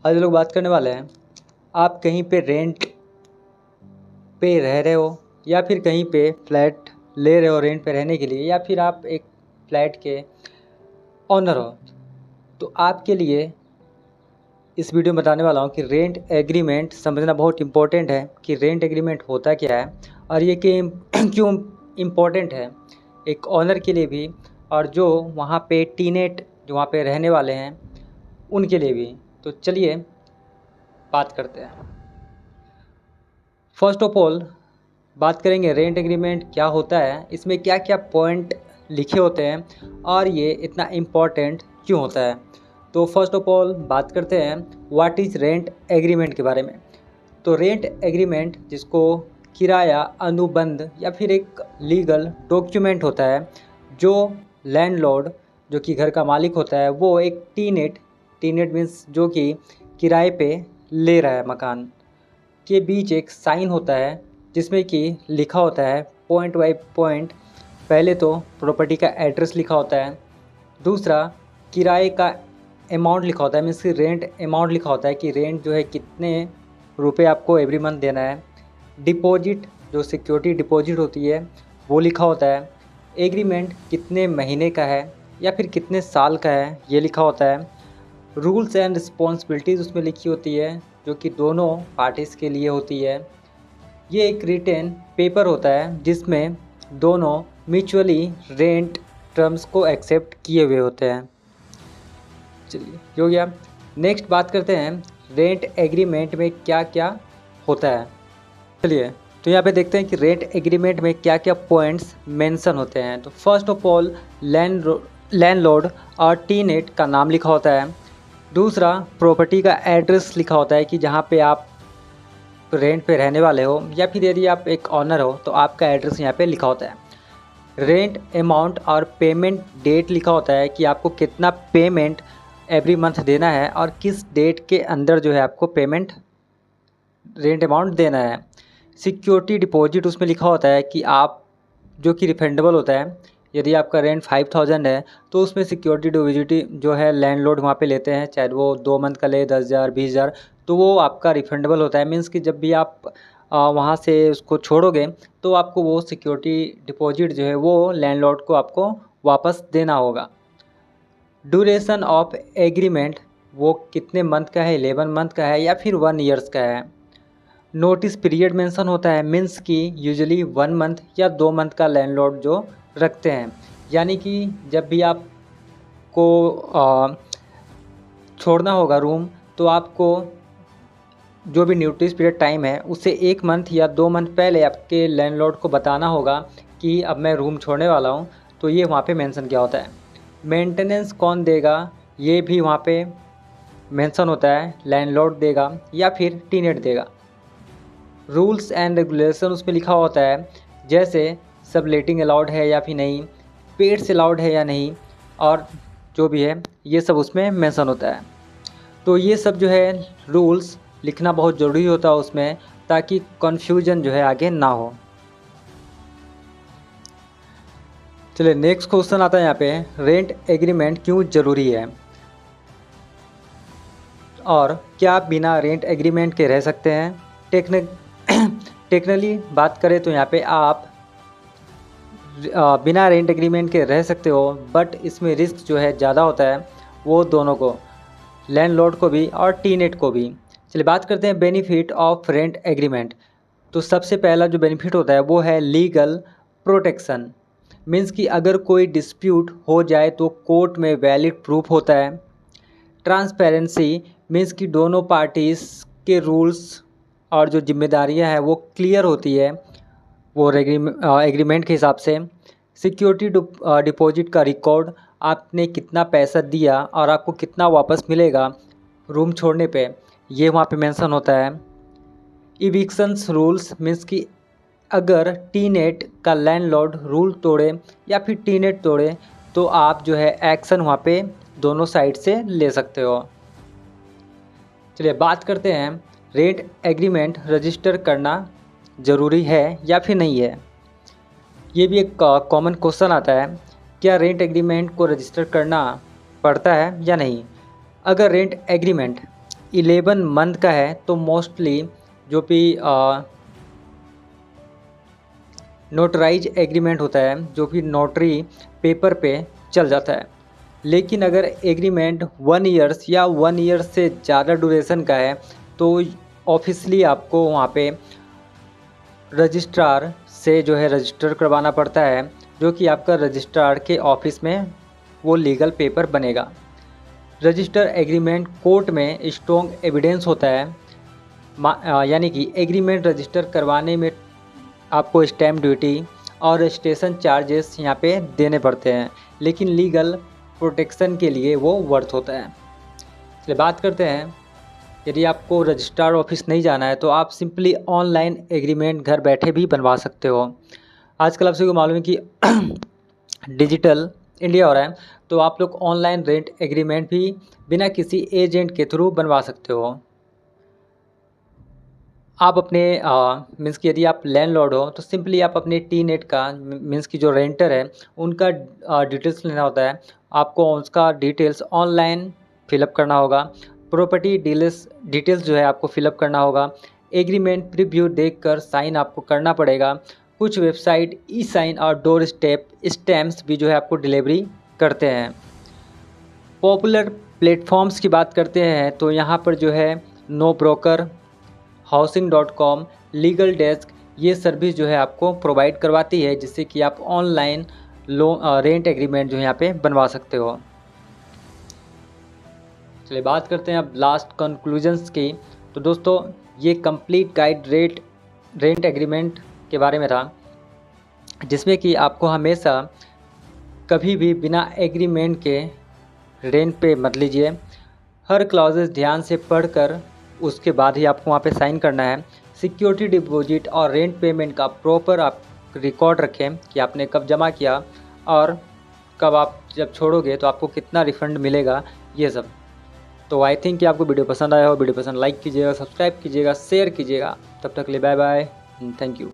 आज लोग बात करने वाले हैं, आप कहीं पे रेंट पे रह रहे हो या फिर कहीं पे फ्लैट ले रहे हो रेंट पे रहने के लिए, या फिर आप एक फ्लैट के ऑनर हो। तो आपके लिए इस वीडियो में बताने वाला हूँ कि रेंट एग्रीमेंट समझना बहुत इम्पोर्टेंट है कि रेंट एग्रीमेंट होता क्या है और ये क्यों इम्पोर्टेंट है एक ऑनर के लिए भी, और जो वहाँ पे टीनेट जो वहाँ पे रहने वाले हैं उनके लिए भी। तो चलिए बात करते हैं। फर्स्ट ऑफ ऑल बात करेंगे रेंट एग्रीमेंट क्या होता है, इसमें क्या क्या पॉइंट लिखे होते हैं और ये इतना इम्पोर्टेंट क्यों होता है। तो फर्स्ट ऑफ ऑल बात करते हैं व्हाट इज़ रेंट एग्रीमेंट के बारे में। तो रेंट एग्रीमेंट, जिसको किराया अनुबंध या फिर एक लीगल डॉक्यूमेंट होता है, जो लैंडलॉर्ड जो कि घर का मालिक होता है वो एक टीनेट मीन्स जो कि किराए पे ले रहा है मकान, के बीच एक साइन होता है जिसमें कि लिखा होता है पॉइंट बाई पॉइंट। पहले तो प्रॉपर्टी का एड्रेस लिखा होता है, दूसरा किराए का अमाउंट लिखा होता है, मीन्स कि रेंट अमाउंट लिखा होता है कि रेंट जो है कितने रुपए आपको एवरी मंथ देना है। डिपॉजिट जो सिक्योरिटी डिपॉजिट होती है वो लिखा होता है। एग्रीमेंट कितने महीने का है या फिर कितने साल का है ये लिखा होता है। रूल्स एंड रिस्पॉन्सिबिलिटीज़ उसमें लिखी होती है जो कि दोनों पार्टीज़ के लिए होती है। ये एक रिटन पेपर होता है जिसमें दोनों म्यूचुअली रेंट टर्म्स को एक्सेप्ट किए हुए होते हैं। चलिए ये हो गया। नेक्स्ट बात करते हैं रेंट एग्रीमेंट में क्या क्या होता है। चलिए तो यहाँ पे देखते हैं कि रेंट एग्रीमेंट में क्या क्या पॉइंट्स मेंशन होते हैं। तो फर्स्ट ऑफ ऑल लैंडलॉर्ड और टीनेट का नाम लिखा होता है। दूसरा प्रॉपर्टी का एड्रेस लिखा होता है कि जहाँ पे आप रेंट पे रहने वाले हो, या फिर यदि आप एक ऑनर हो तो आपका एड्रेस यहाँ पे लिखा होता है। रेंट अमाउंट और पेमेंट डेट लिखा होता है कि आपको कितना पेमेंट एवरी मंथ देना है और किस डेट के अंदर जो है आपको पेमेंट रेंट अमाउंट देना है। सिक्योरिटी डिपॉजिट उसमें लिखा होता है कि आप जो कि रिफंडेबल होता है। यदि आपका रेंट 5000 है तो उसमें सिक्योरिटी डिपॉजिट जो है लैंडलॉर्ड वहाँ पे लेते हैं, चाहे वो 2 मंथ का ले 10,000 20,000, तो वो आपका रिफंडेबल होता है। मीन्स कि जब भी आप वहाँ से उसको छोड़ोगे तो आपको वो सिक्योरिटी डिपॉजिट जो है वो लैंडलॉर्ड को आपको वापस देना होगा। ड्यूरेशन ऑफ एग्रीमेंट वो कितने मंथ का है, 11 मंथ का है या फिर 1 ईयर्स का है। नोटिस पीरियड मेंशन होता है, मीन्स कि यूजुअली 1 मंथ या 2 मंथ का लैंडलॉर्ड जो रखते हैं, यानी कि जब भी आपको छोड़ना होगा रूम तो आपको जो भी नोटिस पीरियड टाइम है उससे 1 मंथ या 2 मंथ पहले आपके लैंडलॉर्ड को बताना होगा कि अब मैं रूम छोड़ने वाला हूँ। तो ये वहाँ पे मेंशन किया होता है। मेंटेनेंस कौन देगा ये भी वहाँ पे मेंशन होता है, लैंडलॉर्ड देगा या फिर टीनेट देगा। रूल्स एंड रेगुलेशन उसमें लिखा होता है, जैसे सबलेटिंग अलाउड है या फिर नहीं, पेड्स अलाउड है या नहीं, और जो भी है ये सब उसमें मेंशन होता है। तो ये सब जो है रूल्स लिखना बहुत ज़रूरी होता है उसमें, ताकि कन्फ्यूजन जो है आगे ना हो। चलिए नेक्स्ट क्वेश्चन आता है यहाँ पे, रेंट एग्रीमेंट क्यों ज़रूरी है और क्या आप बिना रेंट एग्रीमेंट के रह सकते हैं। टेक्निकली बात करें तो यहाँ पे आप बिना रेंट एग्रीमेंट के रह सकते हो, बट इसमें रिस्क जो है ज़्यादा होता है, वो दोनों को, लैंडलॉर्ड को भी और टीनेट को भी। चलिए बात करते हैं बेनिफिट ऑफ रेंट एग्रीमेंट। तो सबसे पहला जो बेनिफिट होता है वो है लीगल प्रोटेक्शन, मीन्स कि अगर कोई डिस्प्यूट हो जाए तो कोर्ट में वैलिड प्रूफ होता है। ट्रांसपेरेंसी, मीन्स कि दोनों पार्टीज़ के रूल्स और जो जिम्मेदारियां हैं वो क्लियर होती है वो एग्रीमेंट के हिसाब से। सिक्योरिटी डिपॉजिट का रिकॉर्ड, आपने कितना पैसा दिया और आपको कितना वापस मिलेगा रूम छोड़ने पे, ये वहाँ पे मेंशन होता है। इविक्शंस रूल्स, मीन्स कि अगर टीनेट का लैंडलॉर्ड रूल तोड़े या फिर टीनेट तोड़े तो आप जो है एक्शन वहाँ पे दोनों साइड से ले सकते हो। चलिए बात करते हैं रेंट एग्रीमेंट रजिस्टर करना ज़रूरी है या फिर नहीं है। ये भी एक कॉमन क्वेश्चन आता है, क्या रेंट एग्रीमेंट को रजिस्टर करना पड़ता है या नहीं। अगर रेंट एग्रीमेंट 11 मंथ का है तो मोस्टली जो भी नोटराइज एग्रीमेंट होता है, जो कि नोटरी पेपर पे चल जाता है। लेकिन अगर एग्रीमेंट 1 ईयर्स या 1 ईयर से ज़्यादा ड्यूरेशन का है तो ऑफिशियली आपको वहाँ पे रजिस्ट्रार से जो है रजिस्टर करवाना पड़ता है, जो कि आपका रजिस्ट्रार के ऑफिस में वो लीगल पेपर बनेगा। रजिस्टर एग्रीमेंट कोर्ट में स्ट्रॉन्ग एविडेंस होता है, यानी कि एग्रीमेंट रजिस्टर करवाने में आपको स्टैम्प ड्यूटी और रजिस्ट्रेशन चार्जेस यहाँ पे देने पड़ते हैं, लेकिन लीगल प्रोटेक्शन के लिए वो वर्थ होता है। चलिए बात करते हैं, यदि आपको रजिस्ट्रार ऑफिस नहीं जाना है तो आप सिंपली ऑनलाइन एग्रीमेंट घर बैठे भी बनवा सकते हो। आजकल आप सभी को मालूम है कि डिजिटल इंडिया हो रहा है, तो आप लोग ऑनलाइन रेंट एग्रीमेंट भी बिना किसी एजेंट के थ्रू बनवा सकते हो। आप अपने मीन्स कि यदि आप लैंडलॉर्ड हो तो सिंपली आप अपने टी नेट का मीन्स कि जो रेंटर है उनका डिटेल्स लेना होता है। आपको उसका डिटेल्स ऑनलाइन फिलअप करना होगा। प्रॉपर्टी डिटेल्स जो है आपको फिलअप करना होगा। एग्रीमेंट प्रीव्यू देखकर साइन आपको करना पड़ेगा। कुछ वेबसाइट ई साइन और डोर स्टैम्प्स भी जो है आपको डिलीवरी करते हैं। पॉपुलर प्लेटफॉर्म्स की बात करते हैं तो यहाँ पर जो है no broker, housing.com, legal desk, ये सर्विस जो है आपको प्रोवाइड करवाती है, जिससे कि आप ऑनलाइन रेंट एग्रीमेंट जो है यहाँ पे बनवा सकते हो। चलिए बात करते हैं अब लास्ट कंक्लूजन्स की। तो दोस्तों ये कंप्लीट गाइड रेंट एग्रीमेंट के बारे में था, जिसमें कि आपको हमेशा कभी भी बिना एग्रीमेंट के रेंट पे मत लीजिए। हर क्लॉजेस ध्यान से पढ़कर उसके बाद ही आपको वहाँ पे साइन करना है। सिक्योरिटी डिपॉजिट और रेंट पेमेंट का प्रॉपर आप रिकॉर्ड रखें कि आपने कब जमा किया और कब आप जब छोड़ोगे तो आपको कितना रिफ़ंड मिलेगा, ये सब। तो आई थिंक कि आपको वीडियो पसंद आया हो। वीडियो पसंद लाइक कीजिएगा, सब्सक्राइब कीजिएगा, शेयर कीजिएगा। तब तक ले बाय बाय, थैंक यू।